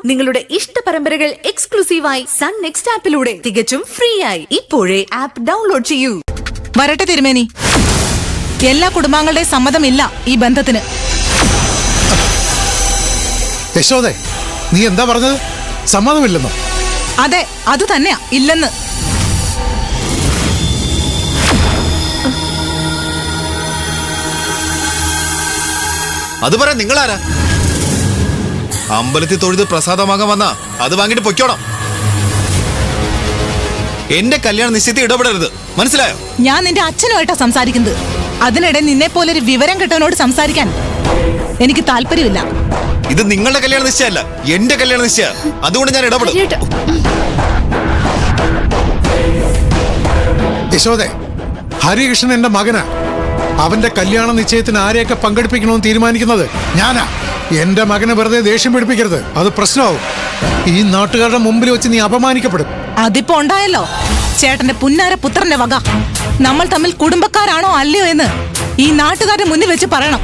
നിങ്ങളുടെ ഇഷ്ട പരമ്പരകൾ എക്സ്ക്ലൂസീവായി സൺ നെക്സ്റ്റ് ആപ്പിലൂടെ തികച്ചും ഫ്രീ ആയി. ഇപ്പോഴേ ആപ്പ് ഡൗൺലോഡ് ചെയ്യൂ. വരട്ടെ തിരുമേനി, എല്ലാ കുടുംബാംഗങ്ങളുടെയും സമ്മതമില്ല ഈ ബന്ധത്തിന്. യശോദേ, നീ എന്താ പറഞ്ഞത്? സമ്മതമില്ലെന്നോ? അതെ, അത് തന്നെയാ, ഇല്ലെന്ന്. അത് പറയാൻ നിങ്ങളാരാ? അമ്പലത്തിൽ തൊഴുത് പ്രസാദമാകാൻ വന്നാ അത് വാങ്ങിട്ട് പൊയ്ക്കോണം. എന്റെ കല്യാണ നിശ്ചയത്തിൽ ഇടപെടരുത്, മനസ്സിലായോ? ഞാൻ നിന്റെ അച്ഛനുമായിട്ടാ സംസാരിക്കുന്നത്. അതിനിടെ നിന്നെ പോലൊരു വിവരം കെട്ടവനോട് സംസാരിക്കാൻ എനിക്ക് താല്പര്യമില്ല. ഇത് നിങ്ങളുടെ കല്യാണ നിശ്ചയമല്ല, എന്റെ കല്യാണ നിശ്ചയ. അതുകൊണ്ട് ഞാൻ ഇടപെടും. യശോദേ, ഹരികൃഷ്ണൻ എന്റെ മകനാ. അവന്റെ കല്യാണ നിശ്ചയത്തിന് ആരെയൊക്കെ പങ്കെടുപ്പിക്കണമെന്ന് തീരുമാനിക്കുന്നത് ഞാനാ. എന്റെ മകനെ വെറുതെ ദേഷ്യം പിടിപ്പിക്കരുത്, അത് പ്രശ്നമാവും. ഈ നാട്ടുകാരുടെ മുമ്പിൽ വെച്ച് നീ അപമാനിക്കപ്പെടും. അതിപ്പോ ഉണ്ടായല്ലോ ചേട്ടന്റെ പുന്നാര പുത്രന്റെ വക. നമ്മൾ തമ്മിൽ കുടുംബക്കാരാണോ അല്ലയോ എന്ന് ഈ നാട്ടുകാരുടെ മുന്നിൽ വെച്ച് പറയണം.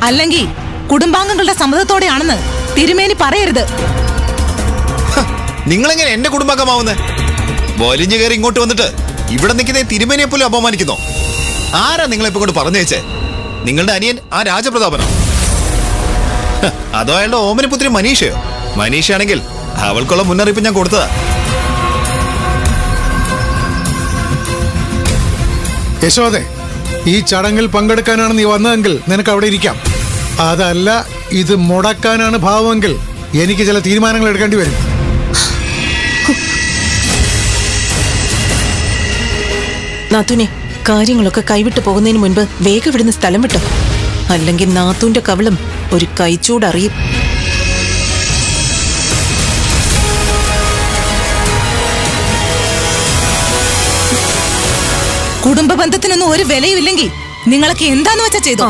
അല്ലെങ്കിൽ കുടുംബാംഗങ്ങളുടെ സമ്മതത്തോടെയാണെന്ന് തിരുമേനി പറയരുത്. നിങ്ങളെങ്ങനെ എന്റെ കുടുംബാംഗമാവുന്നേ? വലിഞ്ഞു കയറി ഇങ്ങോട്ട് വന്നിട്ട് ഇവിടെ നിൽക്കുന്ന തിരുമേനിയെ പോലും അപമാനിക്കുന്നോ? ആരാ നിങ്ങളിപ്പോ കൊണ്ട് പറഞ്ഞു വെച്ചേ? നിങ്ങളുടെ അനിയൻ ആ രാജപ്രതാപനോ? അതോ അയാളുടെ ഓമന പുത്രി മനീഷയോ? മനീഷയാണെങ്കിൽ അവൾക്കുള്ള മുന്നറിയിപ്പ് ഞാൻ കൊടുത്തതാ. യശോദേ, ഈ ചടങ്ങിൽ പങ്കെടുക്കാനാണ് നീ വന്നതെങ്കിൽ നിനക്ക് അവിടെ ഇരിക്കാം. അതല്ല ഇത് മുടക്കാനാണ് ഭാവമെങ്കിൽ എനിക്ക് ചില തീരുമാനങ്ങൾ എടുക്കേണ്ടി വരും. നാത്തൂനെ, കാര്യങ്ങളൊക്കെ കൈവിട്ടു പോകുന്നതിന് മുൻപ് വേഗം ഇവിടുന്ന് സ്ഥലം വിട്ടോ. അല്ലെങ്കിൽ നാത്തൂന്റെ കവളും ഒരു കൈച്ചൂടറിയും. കുടുംബ ബന്ധത്തിനൊന്നും ഒരു വിലയുമില്ലെങ്കിൽ നിങ്ങളൊക്കെ എന്താന്ന് വെച്ചാ ചെയ്തോ.